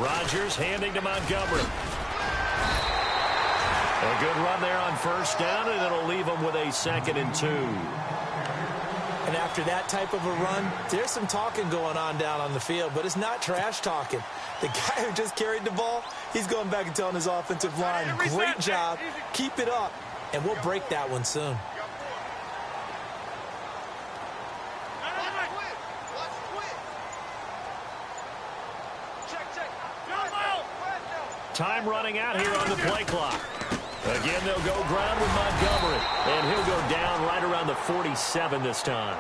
Rodgers handing to Montgomery. A good run there on first down, and it'll leave them with a 2nd and 2. And after that type of a run, there's some talking going on down on the field, but it's not trash talking. The guy who just carried the ball, he's going back and telling his offensive line, great job, keep it up, and we'll break that one soon. Time running out here on the play clock. Again, they'll go ground with Montgomery, and he'll go down right around the 47 this time.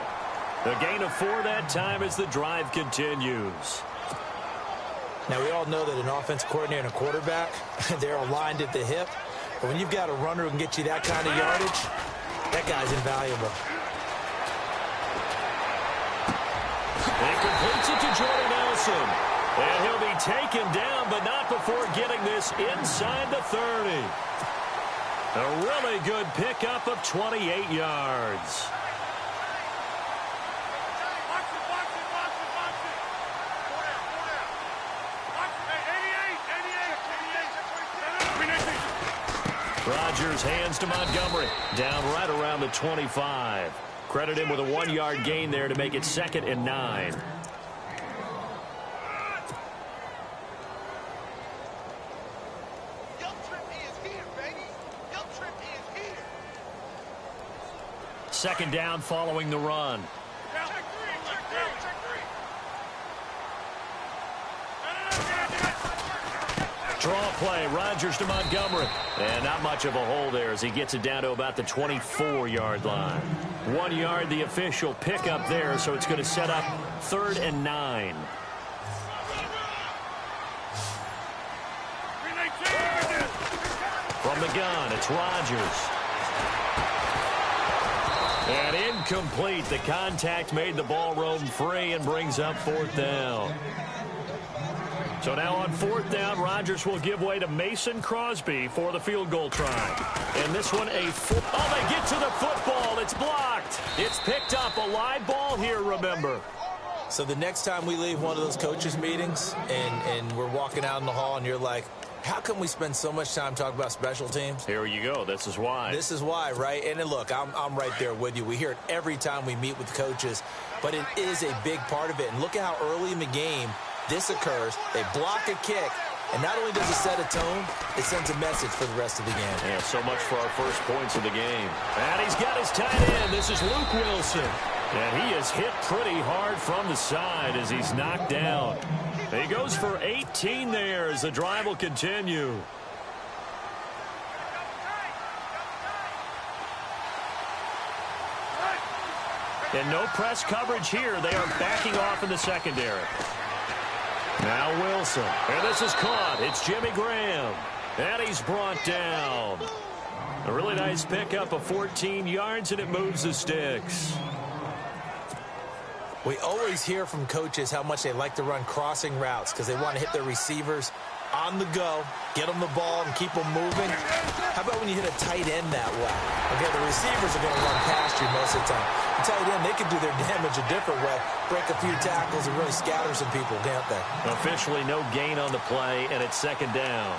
The gain of 4 that time as the drive continues. Now, we all know that an offensive coordinator and a quarterback, they're aligned at the hip. But when you've got a runner who can get you that kind of yardage, that guy's invaluable. He completes it to Jordan Nelson. And he'll be taken down, but not before getting this inside the 30. A really good pickup of 28 yards. Rodgers hands to Montgomery. Down right around the 25. Credit him with a 1-yard gain there to make it 2nd and 9. Second down following the run. Draw play, Rodgers to Montgomery. And not much of a hole there as he gets it down to about the 24-yard line. 1 yard, the official pickup there, so it's going to set up 3rd and 9. From the gun, it's Rodgers. And incomplete. The contact made the ball roam free and brings up 4th down. So now on 4th down, Rodgers will give way to Mason Crosby for the field goal try. And this one they get to the football. It's blocked. It's picked up. A live ball here, remember. So the next time we leave one of those coaches' meetings and we're walking out in the hall and you're like, how come we spend so much time talking about special teams? Here you go. This is why. This is why, right? And look, I'm right there with you. We hear it every time we meet with coaches, but it is a big part of it. And look at how early in the game this occurs. They block a kick, and not only does it set a tone, it sends a message for the rest of the game. Yeah, so much for our first points of the game. And he's got his tight end. This is Luke Wilson. And he is hit pretty hard from the side as he's knocked down. He goes for 18 there as the drive will continue. And no press coverage here. They are backing off in the secondary. Now Wilson. And this is caught. It's Jimmy Graham. And he's brought down. A really nice pickup of 14 yards, and it moves the sticks. We always hear from coaches how much they like to run crossing routes because they want to hit their receivers on the go, get them the ball, and keep them moving. How about when you hit a tight end that way? Okay, the receivers are going to run past you most of the time. The tight end, they can do their damage a different way, break a few tackles and really scatter some people, can't they? Officially no gain on the play, and it's 2nd down.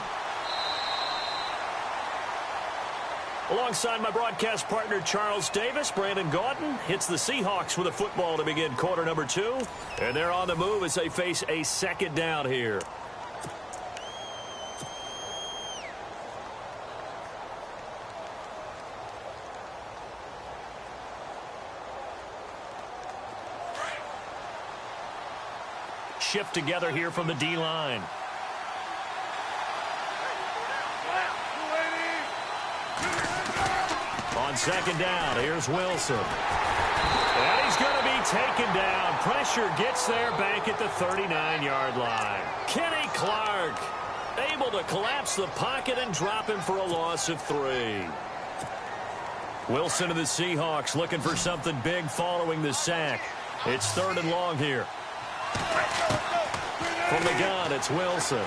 Alongside my broadcast partner, Charles Davis, Brandon Gaudin hits the Seahawks with a football to begin quarter number 2. And they're on the move as they face a 2nd down here. Shift together here from the D-line. On 2nd down, here's Wilson. And he's going to be taken down. Pressure gets there back at the 39-yard line. Kenny Clark able to collapse the pocket and drop him for a loss of 3. Wilson of the Seahawks looking for something big following the sack. It's 3rd and long here. From the gun, it's Wilson.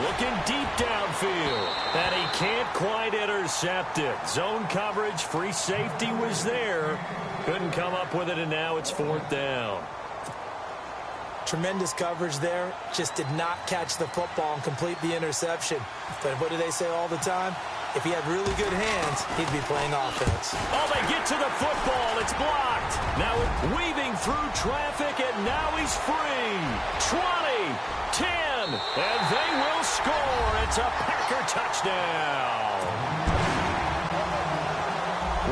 Looking deep downfield. And he can't quite intercept it. Zone coverage, free safety was there. Couldn't come up with it, and now it's 4th down. Tremendous coverage there. Just did not catch the football and complete the interception. But what do they say all the time? If he had really good hands, he'd be playing offense. Oh, they get to the football. It's blocked. Now weaving through traffic, and now he's free. 20, 10, and they will score. It's a Packer touchdown.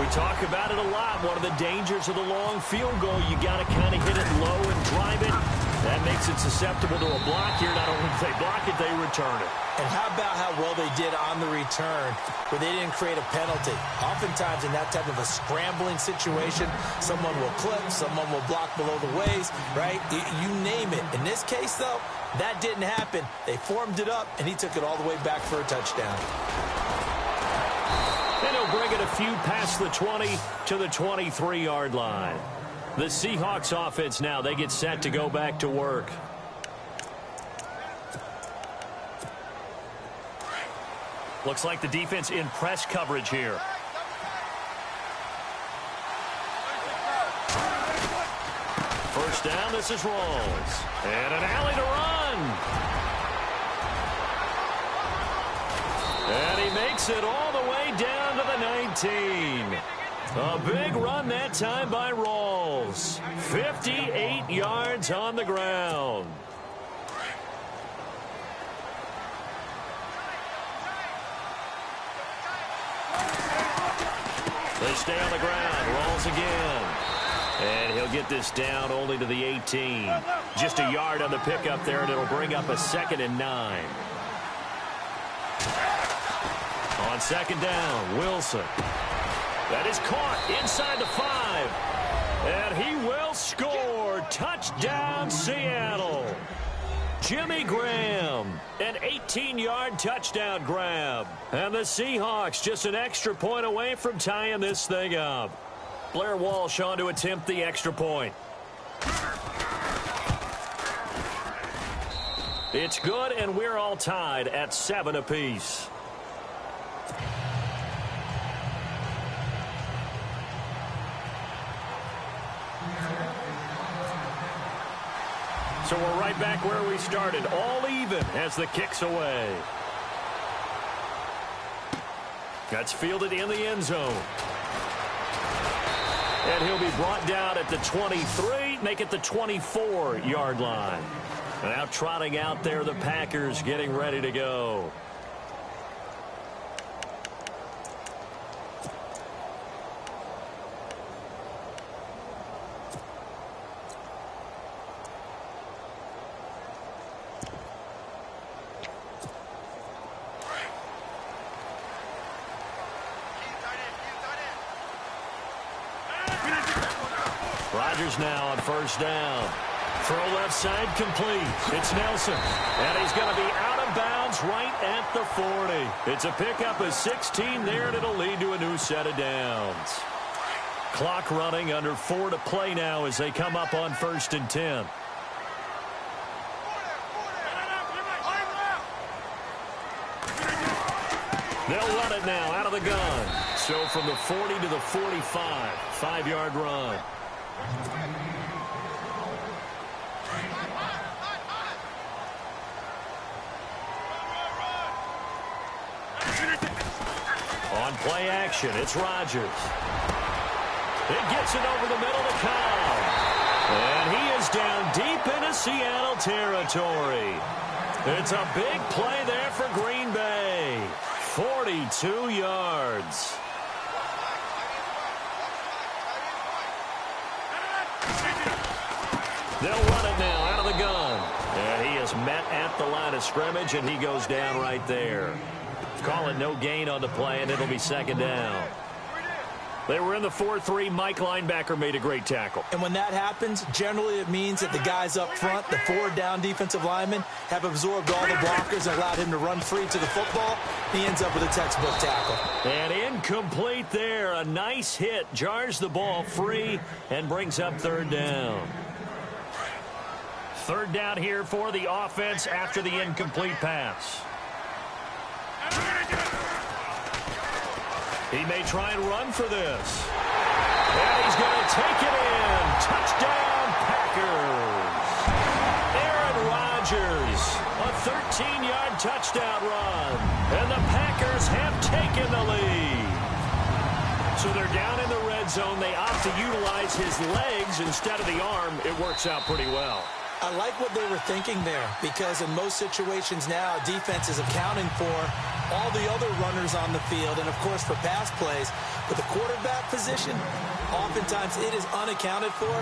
We talk about it a lot. One of the dangers of the long field goal, you got to kind of hit it low and drive it. That makes it susceptible to a block here. Not only do they block it, they return it. And how about how well they did on the return where they didn't create a penalty? Oftentimes in that type of a scrambling situation, someone will clip, someone will block below the waist, right? You name it. In this case, though, that didn't happen. They formed it up, and he took it all the way back for a touchdown. And he'll bring it a few past the 20 to the 23-yard line. The Seahawks offense now, they get set to go back to work. Looks like the defense in press coverage here. First down, this is Rawls. And an alley to run. And he makes it all the way down to the 19. A big run that time by Rawls. 58 yards on the ground. They stay on the ground. Rawls again. And he'll get this down only to the 18. Just a yard on the pickup there, and it'll bring up a 2nd and 9. On second down, Wilson. That is caught inside the 5. And he will score. Touchdown, Seattle. Jimmy Graham, an 18-yard touchdown grab. And the Seahawks just an extra point away from tying this thing up. Blair Walsh on to attempt the extra point. It's good, and we're all tied at 7 apiece. So we're right back where we started, all even as the kick's away. That's fielded in the end zone. And he'll be brought down at the 23, make it the 24-yard line. Now trotting out there, the Packers getting ready to go. Rodgers now on first down. Throw left side complete. It's Nelson. And he's going to be out of bounds right at the 40. It's a pickup of 16 there, and it'll lead to a new set of downs. Clock running, under 4 to play now as they come up on 1st and 10. They'll run it now out of the gun. So from the 40 to the 45, 5-yard run. On play action, it's Rodgers. It gets it over the middle to Cobb. And he is down deep into Seattle territory. It's a big play there for Green Bay. 42 yards. They'll run it now out of the gun. And he is met at the line of scrimmage, and he goes down right there. Call it no gain on the play, and it'll be 2nd down. They were in the 4-3. Mike linebacker made a great tackle. And when that happens, generally it means that the guys up front, the 4-down defensive linemen, have absorbed all the blockers and allowed him to run free to the football. He ends up with a textbook tackle. And incomplete there. A nice hit. Jars the ball free and brings up 3rd down. 3rd down here for the offense after the incomplete pass. He may try and run for this. And he's going to take it in. Touchdown, Packers. Rodgers, a 13-yard touchdown run. And the Packers have taken the lead. So they're down in the red zone. They opt to utilize his legs instead of the arm. It works out pretty well. I like what they were thinking there, because in most situations now, defense is accounting for all the other runners on the field, and, of course, for pass plays. But the quarterback position, oftentimes it is unaccounted for.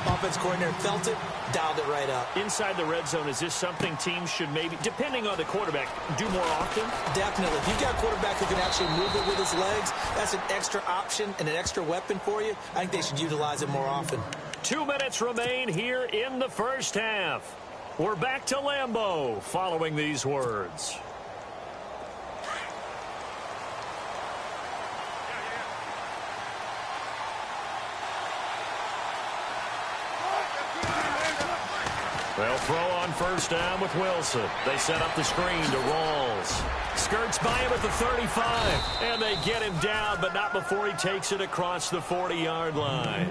Offense coordinator felt it, dialed it right up. Inside the red zone, is this something teams should maybe, depending on the quarterback, do more often? Definitely. If you've got a quarterback who can actually move it with his legs, that's an extra option and an extra weapon for you. I think they should utilize it more often. 2 minutes remain here in the first half. We're back to Lambeau following these words. They'll throw on first down with Wilson. They set up the screen to Rawls. Skirts by him at the 35. And they get him down, but not before he takes it across the 40-yard line.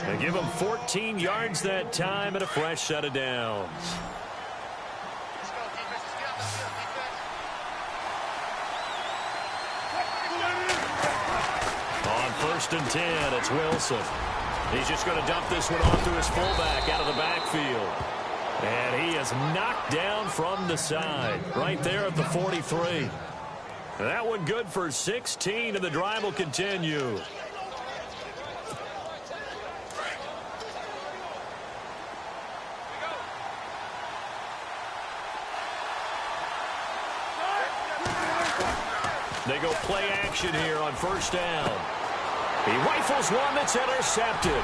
They give him 14 yards that time and a fresh set of downs. On first and 10, it's Wilson. He's just going to dump this one off to his fullback out of the backfield. And he is knocked down from the side, right there at the 43. That one good for 16, and the drive will continue. They go play action here on first down. He rifles one that's intercepted.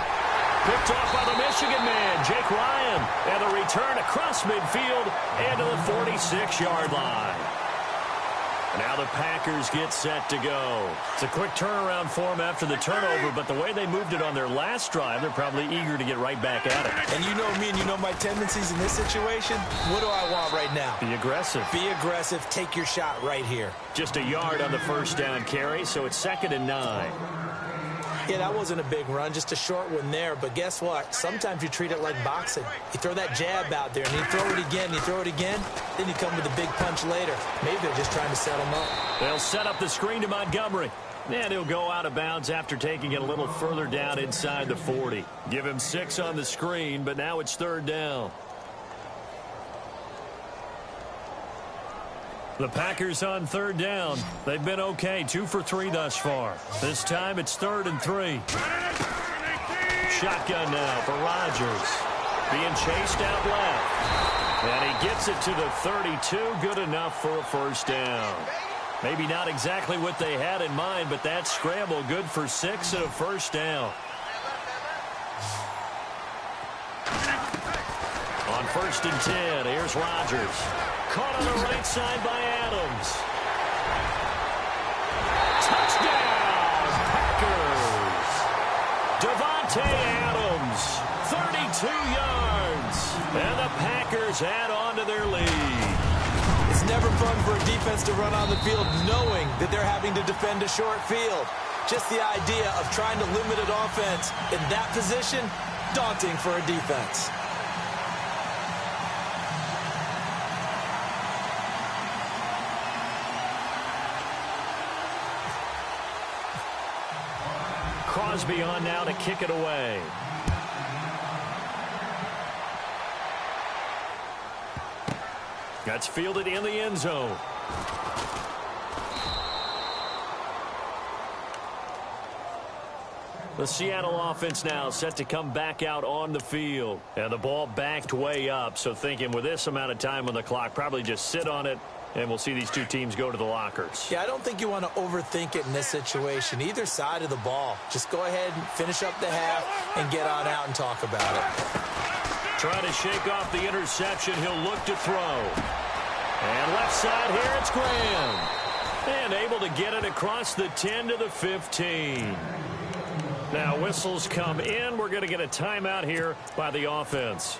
Picked off by the Michigan man, Jake Ryan. And the return across midfield and to the 46-yard line. Now the Packers get set to go. It's a quick turnaround for them after the turnover, but the way they moved it on their last drive, they're probably eager to get right back at it. And you know me and you know my tendencies in this situation. What do I want right now? Be aggressive. Be aggressive. Take your shot right here. Just a yard on the first down carry, so it's 2nd and 9. Yeah, that wasn't a big run, just a short one there. But guess what? Sometimes you treat it like boxing. You throw that jab out there, and you throw it again, you throw it again, then you come with a big punch later. Maybe they're just trying to set them up. They'll set up the screen to Montgomery. And he'll go out of bounds after taking it a little further down inside the 40. Give him 6 on the screen, but now it's 3rd down. The Packers on 3rd down. They've been okay, 2 for 3 thus far. This time it's 3rd and 3. Shotgun now for Rodgers. Being chased out left. And he gets it to the 32. Good enough for a first down. Maybe not exactly what they had in mind, but that scramble good for 6 and a first down. On 1st and 10, here's Rodgers. Caught on the right side by Adams. Touchdown, Packers. Devontae Adams, 32 yards. And the Packers add on to their lead. It's never fun for a defense to run on the field knowing that they're having to defend a short field. Just the idea of trying to limit an offense in that position, daunting for a defense. Crosby on now to kick it away. That's fielded in the end zone. The Seattle offense now set to come back out on the field. And the ball backed way up. So thinking with this amount of time on the clock, probably just sit on it. And we'll see these two teams go to the lockers. Yeah, I don't think you want to overthink it in this situation. Either side of the ball. Just go ahead and finish up the half and get on out and talk about it. Trying to shake off the interception. He'll look to throw. And left side here, it's Graham. And able to get it across the 10 to the 15. Now whistles come in. We're going to get a timeout here by the offense,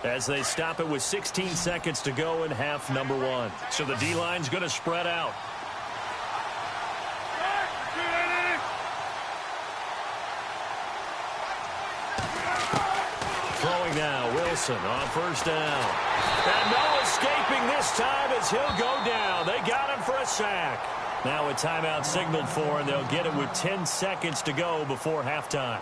as they stop it with 16 seconds to go in half number 1. So the D-line's going to spread out. Throwing now, Wilson on first down. And no escaping this time as he'll go down. They got him for a sack. Now a timeout signaled for, and they'll get it with 10 seconds to go before halftime.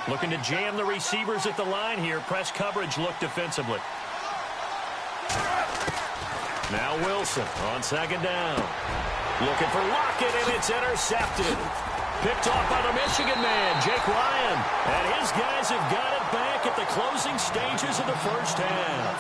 Looking to jam the receivers at the line here. Press coverage look defensively. Now Wilson on second down. Looking for Lockett, and it's intercepted. Picked off by the Michigan man, Jake Ryan. And his guys have got it back at the closing stages of the first half.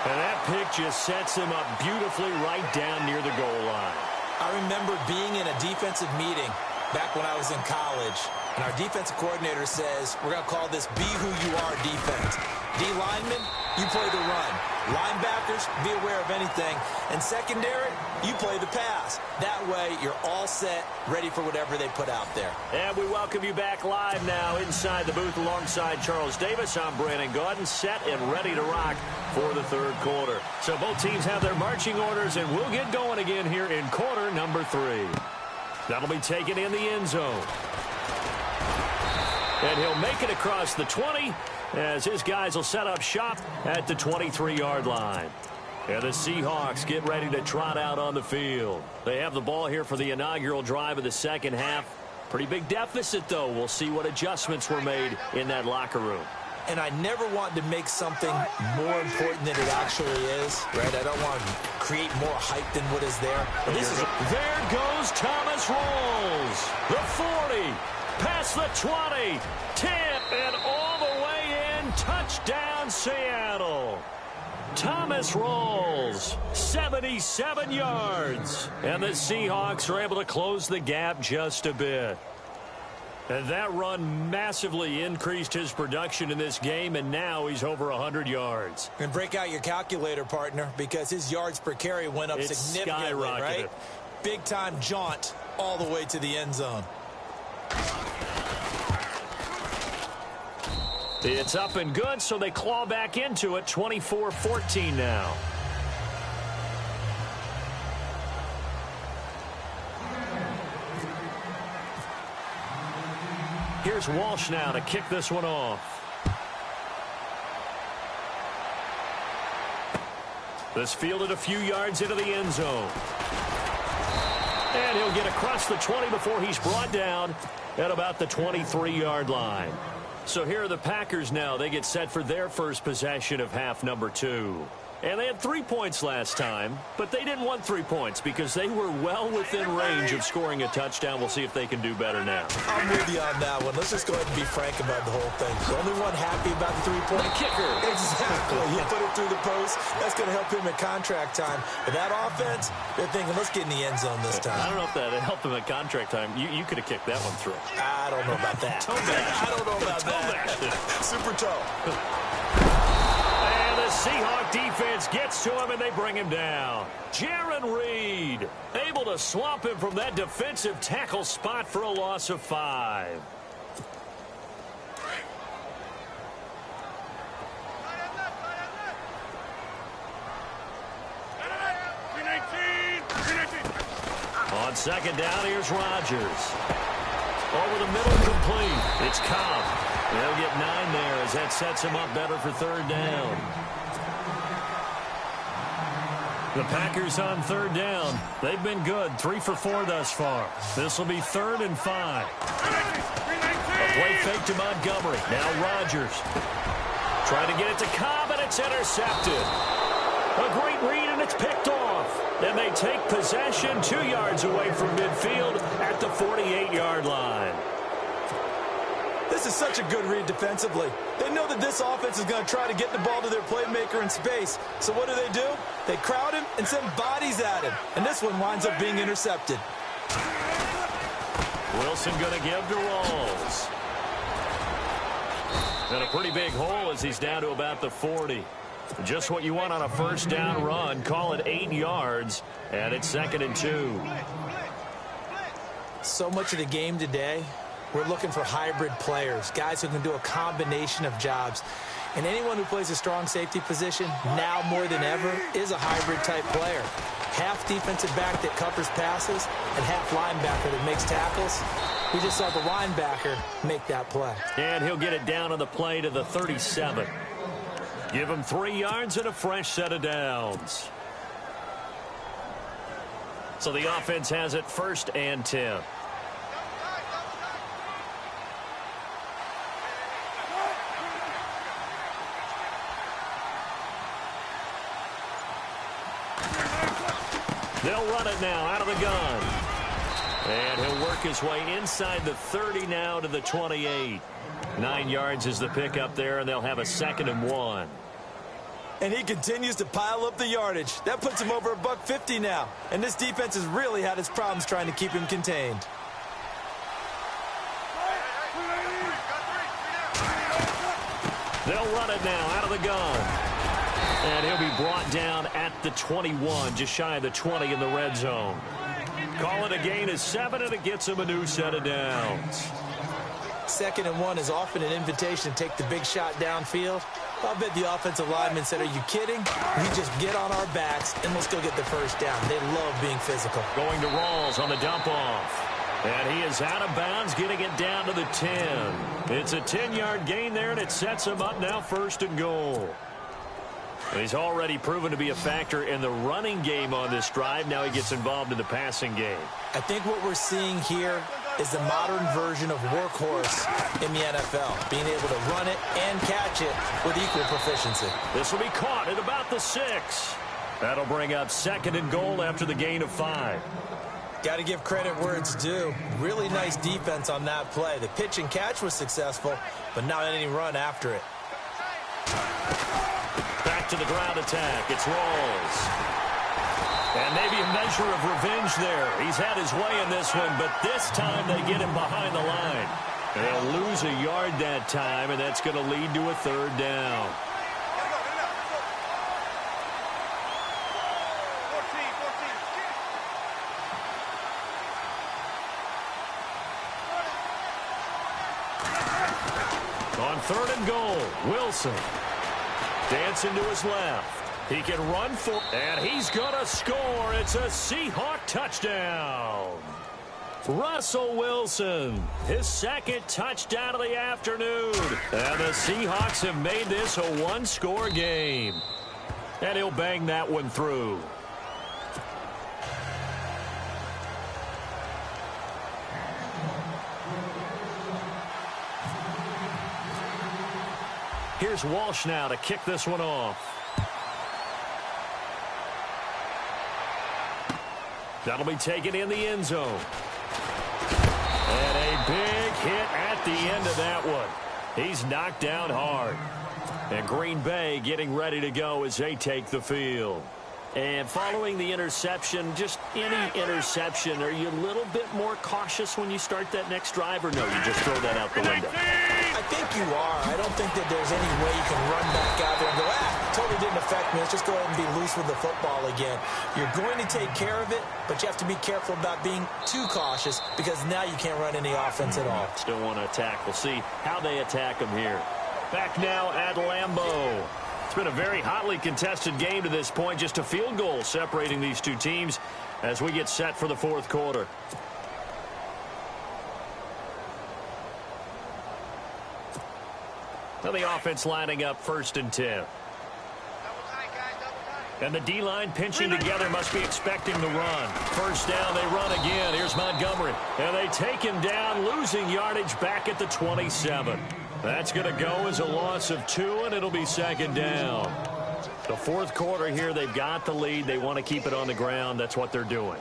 And that pick just sets him up beautifully right down near the goal line. I remember being in a defensive meeting back when I was in college, and our defensive coordinator says, we're going to call this be who you are defense. D linemen, you play the run. Linebackers, be aware of anything. And secondary, you play the pass. That way, you're all set, ready for whatever they put out there. And we welcome you back live now inside the booth alongside Charles Davis. I'm Brandon Gaudin, set and ready to rock for the third quarter. So both teams have their marching orders, and we'll get going again here in quarter number 3. That'll be taken in the end zone. And he'll make it across the 20 as his guys will set up shop at the 23-yard line. And the Seahawks get ready to trot out on the field. They have the ball here for the inaugural drive of the second half. Pretty big deficit, though. We'll see what adjustments were made in that locker room. And I never want to make something more important than it actually is, right? I don't want to create more hype than what is there. But there goes Thomas Rawls. The 40, past the 20, tip, and all the way in. Touchdown, Seattle. Thomas Rawls, 77 yards. And the Seahawks are able to close the gap just a bit. And that run massively increased his production in this game, and now he's over 100 yards. And break out your calculator, partner, because his yards per carry went up significantly, right? Big-time jaunt all the way to the end zone. It's up and good, so they claw back into it, 24-14 now. Here's Walsh now to kick this one off. This fielded a few yards into the end zone. And he'll get across the 20 before he's brought down at about the 23-yard line. So here are the Packers now. They get set for their first possession of half number 2. And they had 3 points last time, but they didn't want 3 points because they were well within range of scoring a touchdown. We'll see if they can do better now. I'm with you on that one. Let's just go ahead and be frank about the whole thing. The only one happy about the 3-point kicker. Exactly. You put it through the post. That's going to help him at contract time. But that offense, they're thinking, let's get in the end zone this time. I don't know if that helped him at contract time. You could have kicked that one through. I don't know about that. I don't know about that. Super toe. Seahawk defense gets to him, and they bring him down. Jaron Reed able to swamp him from that defensive tackle spot for a loss of 5. On second down, here's Rodgers. Over the middle, complete. It's Cobb. They'll get 9 there as that sets him up better for third down. The Packers on third down. They've been good. 3 for 4 thus far. This will be 3rd and 5. A play fake to Montgomery. Now Rodgers. Trying to get it to Cobb, and it's intercepted. A great read, and it's picked off. Then they take possession 2 yards away from midfield at the 48-yard line. This is such a good read defensively. They know that this offense is going to try to get the ball to their playmaker in space. So what do? They crowd him and send bodies at him. And this one winds up being intercepted. Wilson going to give to Rawls. And a pretty big hole as he's down to about the 40. Just what you want on a first down run. Call it 8 yards. And it's 2nd and 2. So much of the game today, we're looking for hybrid players, guys who can do a combination of jobs. And anyone who plays a strong safety position, now more than ever, is a hybrid-type player. Half defensive back that covers passes and half linebacker that makes tackles. We just saw the linebacker make that play. And he'll get it down on the play to the 37. Give him 3 yards and a fresh set of downs. So the offense has it 1st and 10. They'll run it now out of the gun. And he'll work his way inside the 30 now to the 28. 9 yards is the pickup there, and they'll have a 2nd and 1. And he continues to pile up the yardage. That puts him over $150 now. And this defense has really had its problems trying to keep him contained. They'll run it now out of the gun. And he'll be brought down at the 21, just shy of the 20 in the red zone. Call it a gain of 7, and it gets him a new set of downs. 2nd and 1 is often an invitation to take the big shot downfield. I'll bet the offensive lineman said, are you kidding? We just get on our backs, and let's go get the first down. They love being physical. Going to Rawls on the dump-off. And he is out of bounds, getting it down to the 10. It's a 10-yard gain there, and it sets him up now 1st and goal. He's already proven to be a factor in the running game on this drive. Now he gets involved in the passing game. I think what we're seeing here is the modern version of workhorse in the NFL, being able to run it and catch it with equal proficiency. This will be caught at about the 6. That'll bring up 2nd and goal after the gain of 5. Got to give credit where it's due. Really nice defense on that play. The pitch and catch was successful, but not any run after it. Back to the ground attack. It's Rawls. And maybe a measure of revenge there. He's had his way in this one, but this time they get him behind the line. They'll lose a yard that time, and that's going to lead to a 3rd down. On 3rd and goal, Wilson. Dancing to his left. He can run for, and he's going to score. It's a Seahawk touchdown. Russell Wilson, his 2nd touchdown of the afternoon. And the Seahawks have made this a 1-score game. And he'll bang that one through. Here's Walsh now to kick this one off. That'll be taken in the end zone. And a big hit at the end of that one. He's knocked down hard. And Green Bay getting ready to go as they take the field. And following the interception, just any interception, are you a little bit more cautious when you start that next drive, or no, you just throw that out the window? I think you are. I don't think that there's any way you can run back out there and go, totally didn't affect me. Let's just go ahead and be loose with the football again. You're going to take care of it, but you have to be careful about being too cautious because now you can't run any offense at all. Still want to attack. We'll see how they attack them here. Back now at Lambeau. It's been a very hotly contested game to this point. Just a field goal separating these two teams as we get set for the 4th quarter. Now the offense lining up 1st and 10. And the D-line pinching together, must be expecting the run. 1st down, they run again. Here's Montgomery. And they take him down, losing yardage back at the 27. That's going to go as a loss of 2, and it'll be 2nd down. The 4th quarter here, they've got the lead. They want to keep it on the ground. That's what they're doing.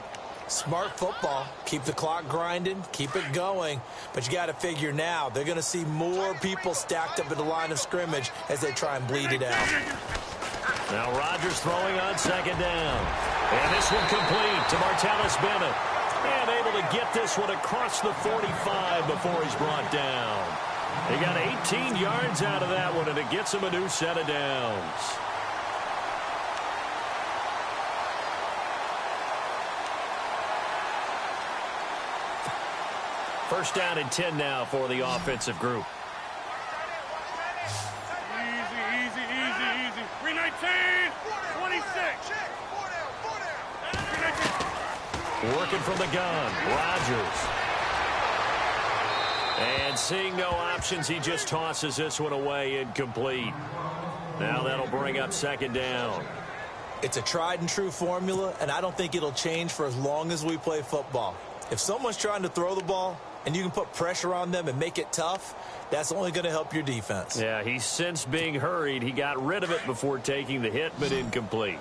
Smart football. Keep the clock grinding. Keep it going. But you got to figure now, they're going to see more people stacked up at the line of scrimmage as they try and bleed it out. Now Rodgers throwing on 2nd down. And this one complete to Martellus Bennett. And able to get this one across the 45 before he's brought down. He got 18 yards out of that one, and it gets him a new set of downs. First down and 10 now for the offensive group. Easy. 319, 26. Working from the gun, Rodgers. And seeing no options, he just tosses this one away, incomplete. Now that'll bring up second down. It's a tried and true formula, and I don't think it'll change for as long as we play football. If someone's trying to throw the ball and you can put pressure on them and make it tough, that's only going to help your defense. Yeah, he sensed being hurried. He got rid of it before taking the hit, but incomplete.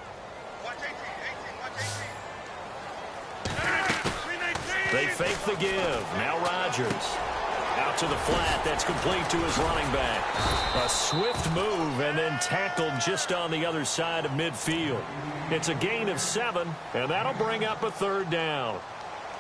They fake the give. Now Rodgers. Out to the flat. That's complete to his running back. A swift move and then tackled just on the other side of midfield. It's a gain of 7, and that'll bring up a third down.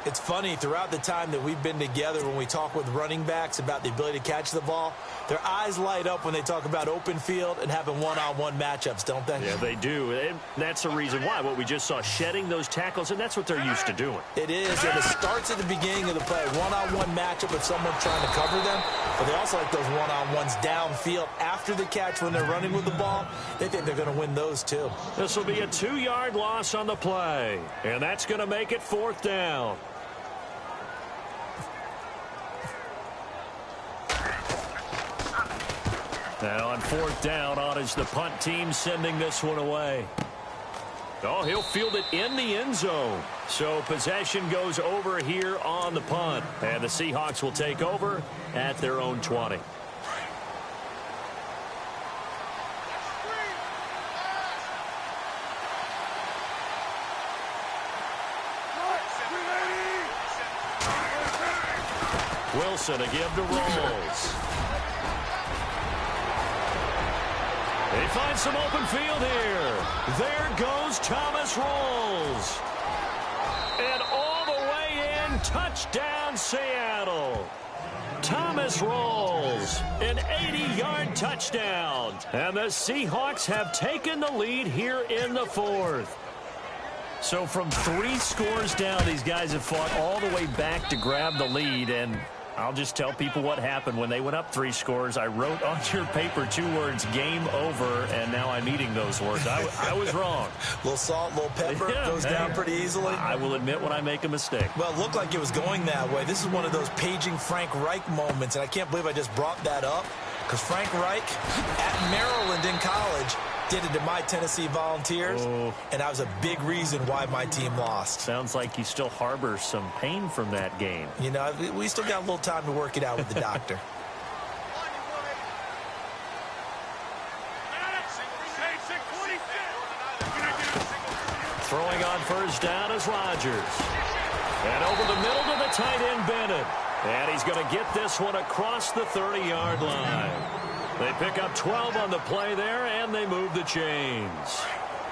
It's funny, throughout the time that we've been together, when we talk with running backs about the ability to catch the ball, their eyes light up when they talk about open field and having one-on-one matchups, don't they? Yeah, they do. And that's the reason why. What we just saw, shedding those tackles, and that's what they're used to doing. It is, and it starts at the beginning of the play. One-on-one matchup with someone trying to cover them, but they also like those one-on-ones downfield after the catch when they're running with the ball. They think they're going to win those, too. This will be a 2-yard loss on the play, and that's going to make it 4th down. Now on 4th down, on is the punt team sending this one away. Oh, he'll field it in the end zone. So possession goes over here on the punt. And the Seahawks will take over at their own 20. Wilson, a give to Rolls. They find some open field here. There goes Thomas Rolls. And all the way in, touchdown Seattle. Thomas Rolls, an 80-yard touchdown. And the Seahawks have taken the lead here in the 4th. So from 3 scores down, these guys have fought all the way back to grab the lead. And I'll just tell people what happened when they went up 3 scores. I wrote on your paper 2 words, game over, and now I'm eating those words. I was wrong. A little salt, a little pepper, goes down pretty easily. I will admit when I make a mistake. Well, it looked like it was going that way. This is one of those paging Frank Reich moments, and I can't believe I just brought that up, because Frank Reich at Maryland in college did it to my Tennessee Volunteers, and that was a big reason why my team lost. Sounds like you still harbor some pain from that game. You know, we still got a little time to work it out with the doctor. Throwing on 1st down is Rodgers. And over the middle to the tight end, Bennett. And he's going to get this one across the 30-yard line. They pick up 12 on the play there, and they move the chains.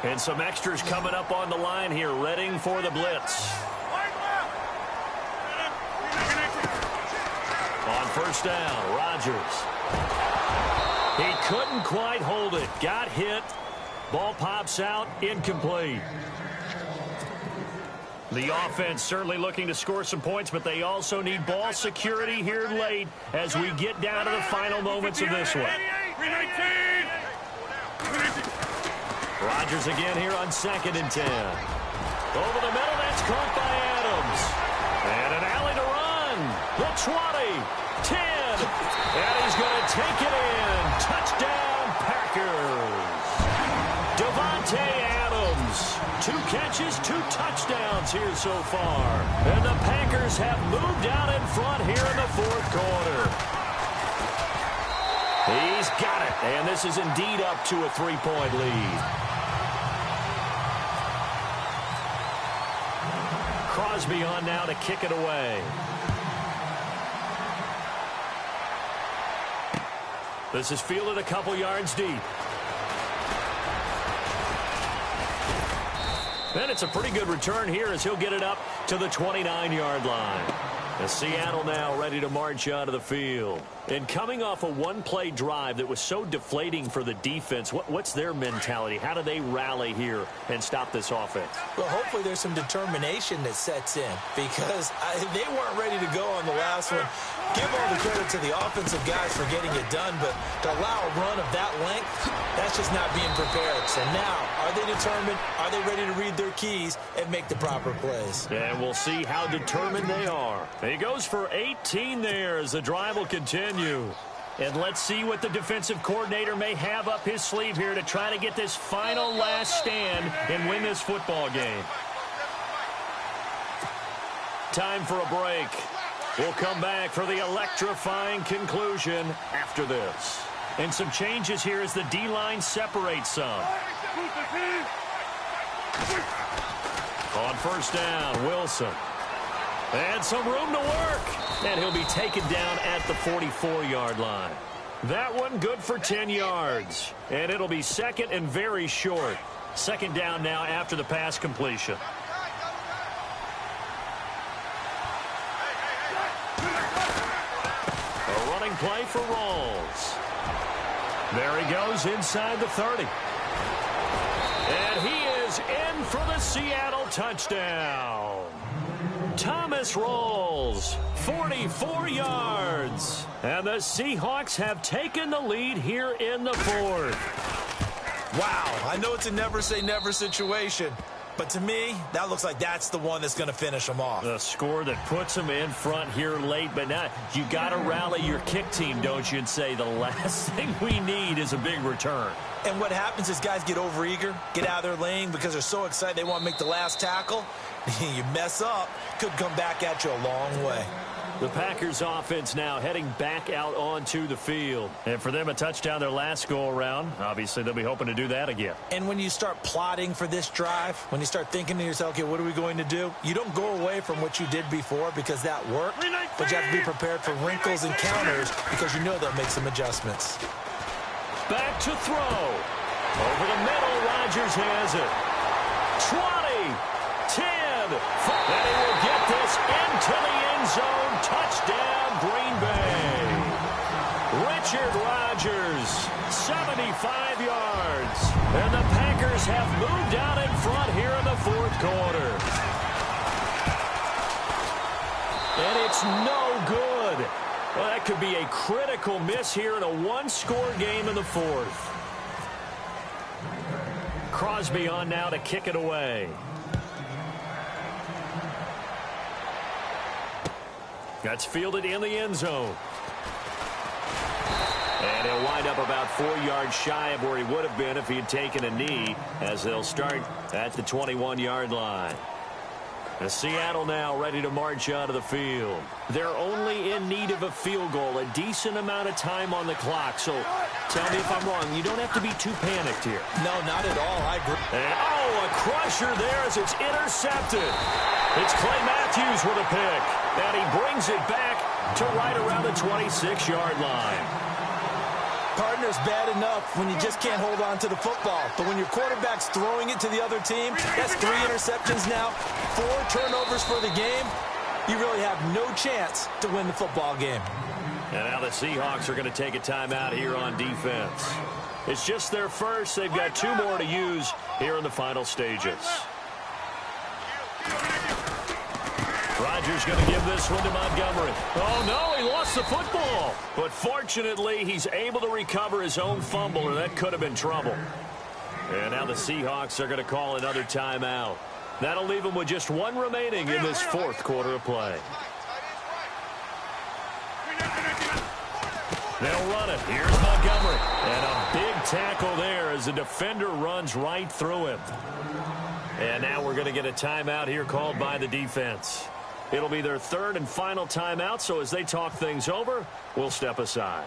And some extras coming up on the line here, readying for the blitz. On 1st down, Rodgers. He couldn't quite hold it. Got hit. Ball pops out, incomplete. The offense certainly looking to score some points, but they also need ball security here late as we get down to the final moments of this one. Rodgers again here on 2nd and 10. Over the middle, that's caught by Adams. And an alley to run. The 20, 10, and he's going to take it in. Touchdown, Packers. Devontae Adams. 2 catches, 2 touchdowns here so far. And the Packers have moved out in front here in the 4th quarter. He's got it, and this is indeed up to a 3-point lead. Crosby on now to kick it away. This is fielded a couple yards deep. And it's a pretty good return here as he'll get it up to the 29-yard line. And Seattle now ready to march out of the field. And coming off a one-play drive that was so deflating for the defense, what's their mentality? How do they rally here and stop this offense? Well, hopefully there's some determination that sets in because they weren't ready to go on the last one. Give all the credit to the offensive guys for getting it done, but to allow a run of that length, that's just not being prepared. So now, are they determined? Are they ready to read their keys and make the proper plays? And we'll see how determined they are. He goes for 18 there as the drive will continue. And let's see what the defensive coordinator may have up his sleeve here to try to get this final last stand and win this football game. Time for a break. We'll come back for the electrifying conclusion after this. And some changes here as the D-line separates some. On first down, Wilson. And some room to work. And he'll be taken down at the 44-yard line. That one good for 10 yards. And it'll be second and very short. Second down now after the pass completion. A running play for Rawls. There he goes inside the 30. And he is in for the Seattle touchdown. Thomas Rawls, 44 yards. And the Seahawks have taken the lead here in the fourth. Wow, I know it's a never-say-never situation, but to me, that looks like that's the one that's going to finish them off. The score that puts them in front here late, but now you got to rally your kick team, don't you, and say the last thing we need is a big return. And what happens is guys get overeager, get out of their lane because they're so excited they want to make the last tackle. You mess up, could come back at you a long way. The Packers offense now heading back out onto the field. And for them, a touchdown their last go-around. Obviously, they'll be hoping to do that again. And when you start plotting for this drive, when you start thinking to yourself, okay, what are we going to do? You don't go away from what you did before because that worked, but you have to be prepared for wrinkles and counters because you know they'll make some adjustments. Back to throw. Over the middle, Rodgers has it. 20, 10, 5. And he will get this into the end zone. Touchdown, Green Bay. Richard Rodgers, 75 yards. And the Packers have moved out in front here in the fourth quarter. And it's no good. Well, that could be a critical miss here in a one-score game in the fourth. Crosby on now to kick it away. That's fielded in the end zone. And he'll wind up about 4 yards shy of where he would have been if he had taken a knee, as they'll start at the 21-yard line. And Seattle now ready to march out of the field. They're only in need of a field goal, a decent amount of time on the clock. So tell me if I'm wrong. You don't have to be too panicked here. No, not at all. I agree. And, a crusher there as it's intercepted. It's Clay Matthews with a pick. And he brings it back to right around the 26-yard line. Partner's bad enough when you just can't hold on to the football. But when your quarterback's throwing it to the other team, that's 3 interceptions now, 4 turnovers for the game. You really have no chance to win the football game. And now the Seahawks are going to take a timeout here on defense. It's just their first. They've got 2 more to use here in the final stages. Rodgers going to give this one to Montgomery. Oh, no, he lost the football. But fortunately, he's able to recover his own fumble, or that could have been trouble. And now the Seahawks are going to call another timeout. That'll leave them with just 1 remaining in this fourth quarter of play. They'll run it. Here's Montgomery. And a big tackle there as the defender runs right through him. And now we're going to get a timeout here called by the defense. It'll be their 3rd and final timeout, so as they talk things over, we'll step aside.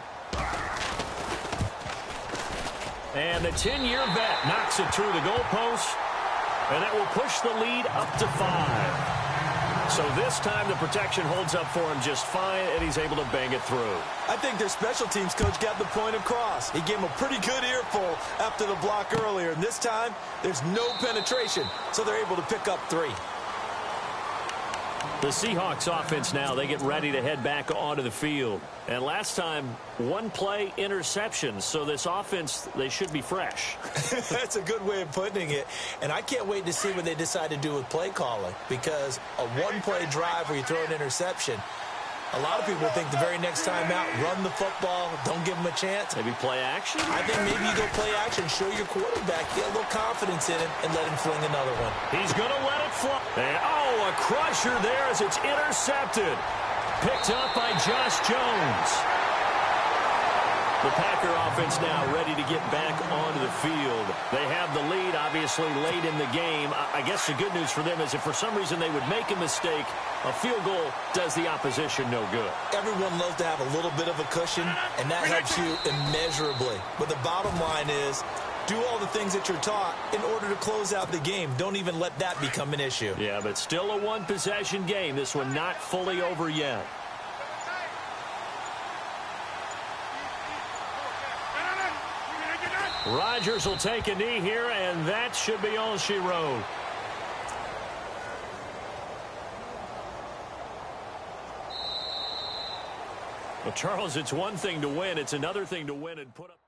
And the 10-year vet knocks it through the goalpost, and that will push the lead up to 5. So this time the protection holds up for him just fine, and he's able to bang it through. I think their special teams coach got the point across. He gave him a pretty good earful after the block earlier, and this time there's no penetration, so they're able to pick up 3. The Seahawks offense now, they get ready to head back onto the field. And last time, one play interception. So this offense, they should be fresh. That's a good way of putting it. And I can't wait to see what they decide to do with play calling. Because a one-play drive where you throw an interception, a lot of people think the very next time out, run the football, don't give them a chance. Maybe play action? I think maybe you go play action, show your quarterback, get a little confidence in him, and let him fling another one. He's going to let it fly. And, a crusher there as it's intercepted. Picked up by Josh Jones. The Packer offense now ready to get back onto the field. They have the lead, obviously, late in the game. I guess the good news for them is if for some reason they would make a mistake, a field goal does the opposition no good. Everyone loves to have a little bit of a cushion, and that helps you immeasurably. But the bottom line is, do all the things that you're taught in order to close out the game. Don't even let that become an issue. Yeah, but still a one-possession game. This one not fully over yet. Rodgers will take a knee here, and that should be all she wrote. Well, Charles, it's one thing to win. It's another thing to win and put up.